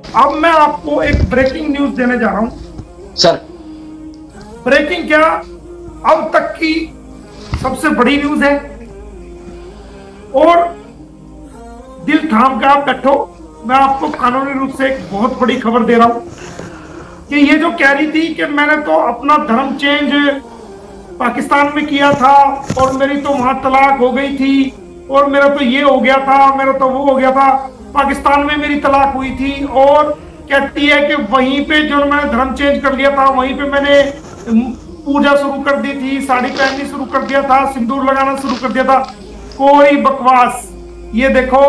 अब मैं आपको एक ब्रेकिंग न्यूज देने जा रहा हूं सर। ब्रेकिंग क्या, अब तक की सबसे बड़ी न्यूज है। और दिल थाम के आप बैठो, मैं आपको कानूनी रूप से एक बहुत बड़ी खबर दे रहा हूं कि ये जो कह रही थी कि मैंने तो अपना धर्म चेंज पाकिस्तान में किया था और मेरी तो वहां तलाक हो गई थी और मेरा तो ये हो गया था, मेरा तो वो हो गया था, पाकिस्तान में मेरी तलाक हुई थी। और कहती है कि वहीं पे जो मैंने धर्म चेंज कर लिया था वहीं पे मैंने पूजा शुरू कर दी थी, साड़ी पहननी शुरू कर दिया था, सिंदूर लगाना शुरू कर दिया था। कोई बकवास। ये देखो,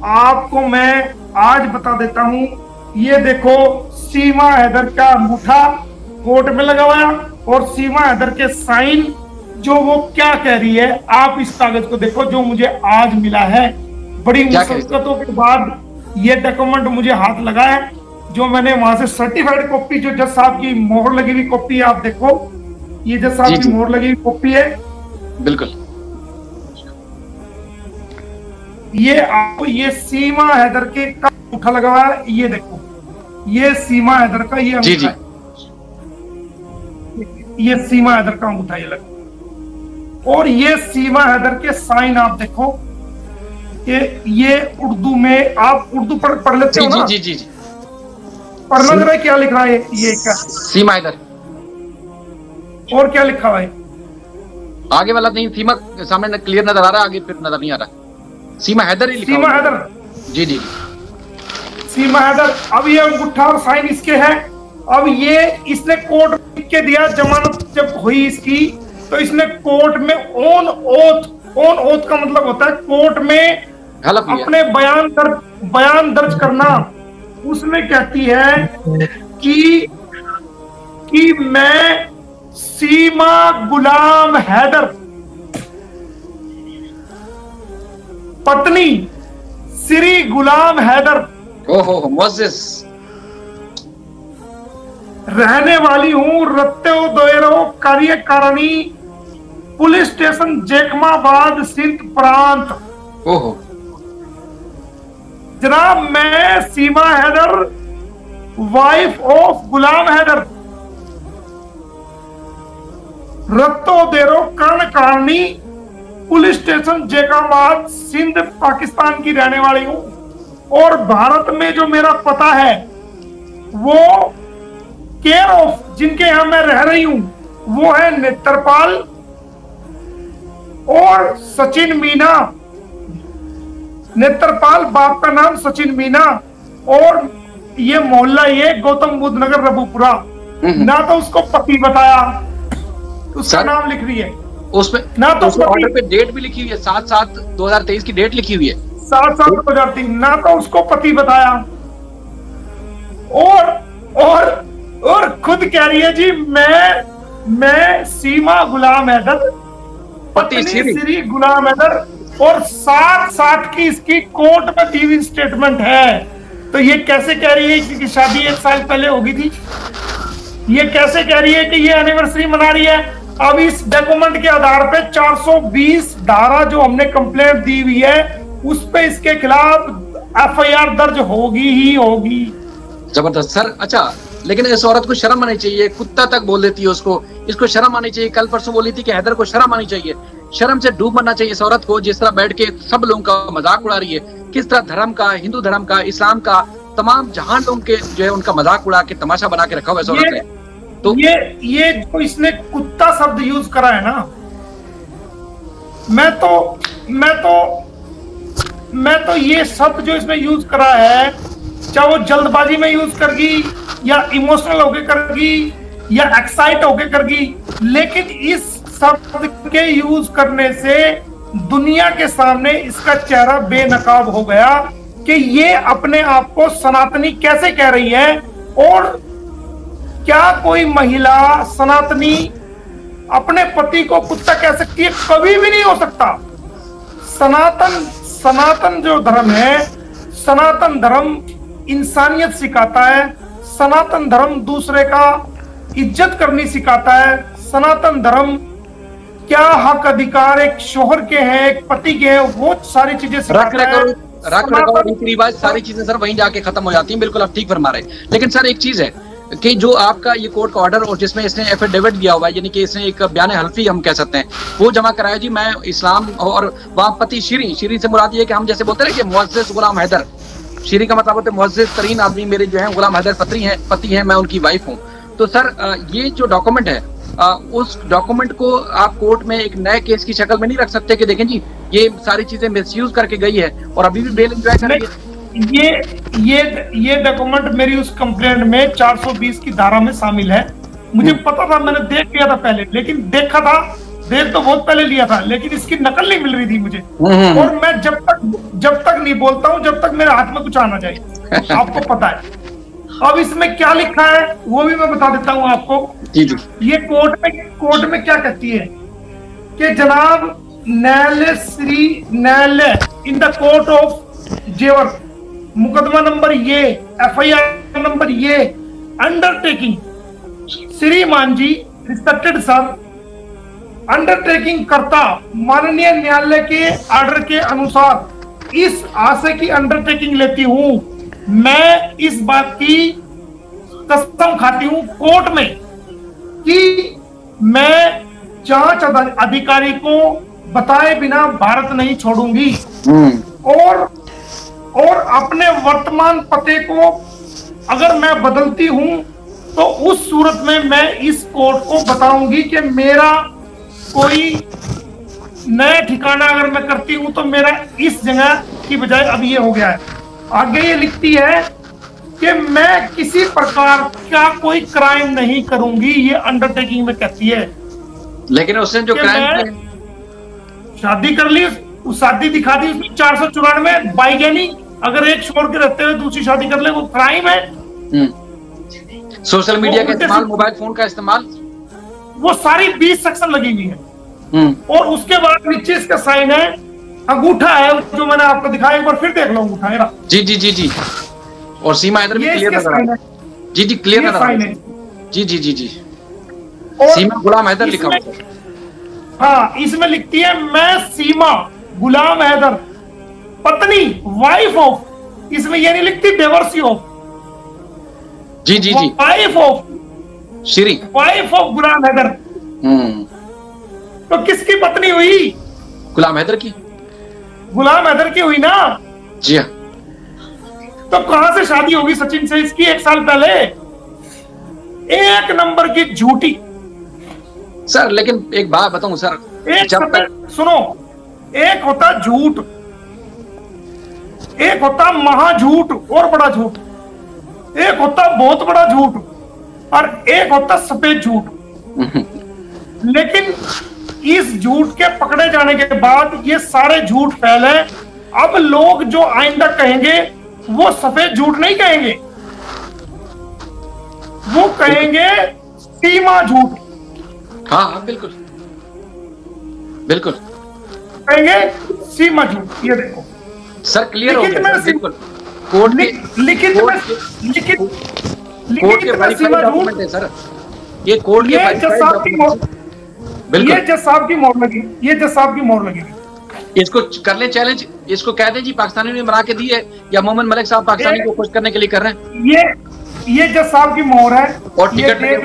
आपको मैं आज बता देता हूं। ये देखो, सीमा हैदर का अंगूठा कोर्ट में लगा हुआ और सीमा हैदर के साइन, जो वो क्या कह रही है। आप इस कागज को देखो जो मुझे आज मिला है। बड़ी मुश्किलों के बाद ये डॉक्यूमेंट मुझे हाथ लगा है, जो मैंने वहां से सर्टिफाइड कॉपी, जो जज साहब की मोहर लगी हुई कॉपी है, आप देखो, ये जज साहब की मोहर लगी हुई कॉपी है। बिल्कुल। ये आपको ये सीमा हैदर के का अंगूठा लगा हुआ है, ये देखो, ये सीमा हैदर का ये अंगूठा है। ये सीमा हैदर का अंगूठा ये लगा, और ये सीमा हैदर के साइन आप देखो कि ये उर्दू में, आप उर्दू पढ़ लेते हो ना? जी जी जी। पढ़ना जरा क्या लिख रहा है ये क्या? सीमा हैदर। और क्या लिखा हुआ है? आगे वाला नहीं, सीमा सामने क्लियर नजर आ रहा है, आगे फिर नजर नहीं आ रहा। सीमा हैदर ही लिखा। सीमा हैदर। जी जी। सीमा हैदर। अब ये अंगूठा और साइन इसके हैं। अब ये इसने कोर्ट में लिख के दिया, जमानत जब हुई इसकी तो इसने कोर्ट में ऑन ओथ का मतलब होता है कोर्ट में अपने बयान दर्ज करना। उसमें कहती है कि मैं सीमा गुलाम हैदर, पत्नी श्री गुलाम हैदर, ओहो मोसेस, रहने वाली हूं रत्ते दोयरो कार्यकारिणी, पुलिस स्टेशन जैकमाबाद, सिंध प्रांत। ओहो। जनाब, मैं सीमा हैदर, वाइफ ऑफ गुलाम हैदर, रत्तो देरो कार्यकारिणी, पुलिस स्टेशन जैकमाबाद, सिंध, पाकिस्तान की रहने वाली हूं। और भारत में जो मेरा पता है वो केयर ऑफ, जिनके यहां मैं रह रही हूं, वो है नेत्रपाल और सचिन मीना। नेत्रपाल बाप का नाम सचिन मीना, और ये मोहल्ला ये गौतम बुद्ध नगर रबूपुरा। ना तो उसको पति बताया, उसका नाम लिख रही है उसमें, ना तो ऑर्डर पे डेट भी लिखी हुई है, 7/7/2023 की डेट लिखी हुई है, 7/7/2023। ना तो उसको पति बताया और खुद कह रही है जी मैं सीमा गुलाम हैदर, पत्नी श्री गुलाम हैदर, और साथ की इसकी कोर्ट में दी हुई स्टेटमेंट है। तो ये कैसे कह रही है कि शादी 1 साल पहले होगी थी? ये कैसे कह रही है कि ये एनिवर्सरी मना रही है? अब इस डॉक्यूमेंट के आधार पे 420 धारा जो हमने कंप्लेंट दी हुई है, उस पे इसके खिलाफ FIR दर्ज होगी ही होगी। जबरदस्त सर। अच्छा, लेकिन इस औरत को शर्म आनी चाहिए, कुत्ता तक बोल देती है उसको, इसको शर्म आनी चाहिए। कल परसों बोली थी कि हैदर को शर्म आनी चाहिए, शर्म से डूब मरना चाहिए इस औरत को, जिस तरह बैठ के सब लोगों का मजाक उड़ा रही है। किस तरह धर्म का, हिंदू धर्म का, इस्लाम का, तमाम जहां लोगों के जो है उनका मजाक उड़ा के तमाशा बना के रखा हुआ है इस औरत ने। तो ये जो इसने कुत्ता शब्द यूज करा है ना, मैं तो ये शब्द जो इसमें यूज करा है, चाहे वो जल्दबाजी में यूज करगी या इमोशनल होके करगी या एक्साइट होके करगी, लेकिन इस शब्द के यूज करने से दुनिया के सामने इसका चेहरा बेनकाब हो गया कि ये अपने आप को सनातनी कैसे कह रही है। और क्या कोई महिला सनातनी अपने पति को कुत्ता कह सकती है? कभी भी नहीं हो सकता। सनातन जो धर्म है, सनातन धर्म इंसानियत सिखाता है, सनातन धर्म दूसरे का इज्जत करनी सिखाता है, सनातन धर्म क्या हक अधिकार एक शोहर के हैं, एक पति के हैं, वो सारी चीजें सिखाता है। रखरखाव, रीति रिवाज, सारी चीजें सर वहीं जाके खत्म हो जाती हैं। बिल्कुल आप ठीक फरमा रहे हैं। लेकिन सर एक चीज है कि जो आपका ये कोर्ट का ऑर्डर और जिसमें इसने एफिडेविट दिया हुआ है, यानी कि इसने एक बयान हल्फी हम कह सकते हैं, वो जमा कराया जी, मैं इस्लाम और वहाँ पति श्री से मुराद ये कि हम जैसे बोलते हैं कि मुअज़्ज़िज़ गुलाम हैदर, श्री का मतलब होता है मुअज़्ज़िज़ तरीन आदमी मेरे जो है गुलाम हैदर पति हैं, मैं उनकी वाइफ हूँ। तो सर ये जो डॉक्यूमेंट है, उस डॉक्यूमेंट को आप कोर्ट में एक नए केस की शक्ल में नहीं रख सकते कि देखें जी ये सारी चीजें मिसयूज करके गई है और अभी भी बेल एंजॉय कर रही है। ये डॉक्यूमेंट मेरी उस कंप्लेंट में 420 की धारा में शामिल है। मुझे पता था, मैंने देख लिया था पहले, लेकिन देखा था, देख तो बहुत पहले लिया था, लेकिन इसकी नकल नहीं मिल रही थी मुझे। और मैं जब तक नहीं बोलता हूँ, जब तक मेरे हाथ में कुछ आना चाहिए। आपको पता है अब इसमें क्या लिखा है वो भी मैं बता देता हूँ आपको। ये कोर्ट में क्या कहती है कि जनाब न्यायालय इन द कोर्ट ऑफ जेवर, मुकदमा नंबर ये, FIR नंबर ये, अंडरटेकिंग श्रीमान जी रिस्पेक्टेड सर, अंडरटेकिंग करता माननीय न्यायालय के ऑर्डर के अनुसार इस आशय की अंडरटेकिंग लेती हूं, मैं इस बात की कसम खाती हूं कोर्ट में कि मैं जांच अधिकारी को बताए बिना भारत नहीं छोड़ूंगी और अपने वर्तमान पते को अगर मैं बदलती हूं तो उस सूरत में मैं इस कोर्ट को बताऊंगी कि मेरा कोई नया ठिकाना अगर मैं करती हूं तो मेरा इस जगह की बजाय अब ये हो गया है। आगे ये लिखती है कि मैं किसी प्रकार का कोई क्राइम नहीं करूंगी, ये अंडरटेकिंग में कहती है। लेकिन उसने जो क्राइम शादी कर ली, उस शादी दिखा दी उसमें 494 बाइगेनी, अगर एक छोड़ के रहते हुए दूसरी शादी कर ले वो क्राइम है। सोशल मीडिया का इस्तेमाल, मोबाइल फोन का इस्तेमाल, वो सारी 20 सेक्शन लगी हुई है। और उसके बाद नीचे इसका साइन है, अंगूठा है जो मैंने आपको दिखाया, एक बार फिर देख लो अंगूठा है। जी। और सीमा इधर भी क्लियर नजर आ रहा है। जी क्लियर नजर आ रहा है। जी। सीमा गुलाम हैदर लिखा हुआ है। हाँ, इसमें लिखती है मैं सीमा गुलाम हैदर पत्नी, वाइफ ऑफ, इसमें ये नहीं लिखती डिवोर्सी ऑफ। जी wife of Shri, wife of Ghulam Haider. तो किसकी पत्नी हुई? गुलाम हैदर की। गुलाम हैदर की हुई ना। जी हाँ। तो कहां से शादी होगी सचिन से इसकी 1 साल पहले? एक नंबर की झूठी। सर लेकिन एक बात बताऊं सर, सुनो, एक होता झूठ, एक होता महाझूठ और बड़ा झूठ, एक होता बहुत बड़ा झूठ और एक होता सफेद झूठ। लेकिन इस झूठ के पकड़े जाने के बाद ये सारे झूठ फैले। अब लोग जो आइंदा कहेंगे वो सफेद झूठ नहीं कहेंगे, वो कहेंगे सीमा झूठ। हाँ बिल्कुल कहेंगे सीमा झूठ। ये देखो सर क्लियर हो गया बिल्कुल। कोर्ट के लिखित वेरीफाइड डॉक्यूमेंट है सर, ये कोर्ट के वेरीफाइड डॉक्यूमेंट। बिल्कुल, ये जज साहब की मोहर लगी, ये जज साहब की मोहर लगेगी। इसको कर ले चैलेंज, इसको कह दें जी पाकिस्तानी ने बना के दी है या मोहम्मद मलिक साहब पाकिस्तानी को खुश करने के लिए कर रहे हैं। ये जज साहब की मोहर है और टिकट लगे,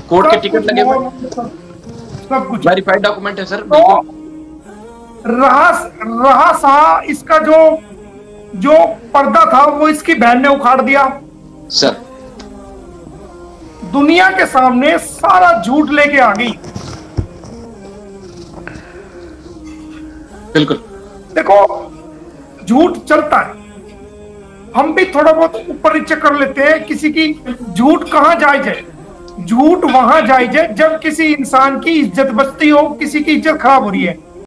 कोर्ट के टिकट लगे हुए, सब कुछ वेरीफाइड डॉक्यूमेंट है सर। तो रहा सा इसका जो पर्दा था वो इसकी बहन ने उखाड़ दिया सर, दुनिया के सामने सारा झूठ लेके आ गई। बिल्कुल देखो झूठ चलता है, हम भी थोड़ा बहुत ऊपर नीचे कर लेते हैं। किसी की झूठ कहां जायज है? झूठ वहां जायज है जब किसी इंसान की इज्जत बचती हो, किसी की इज्जत खराब हो रही है।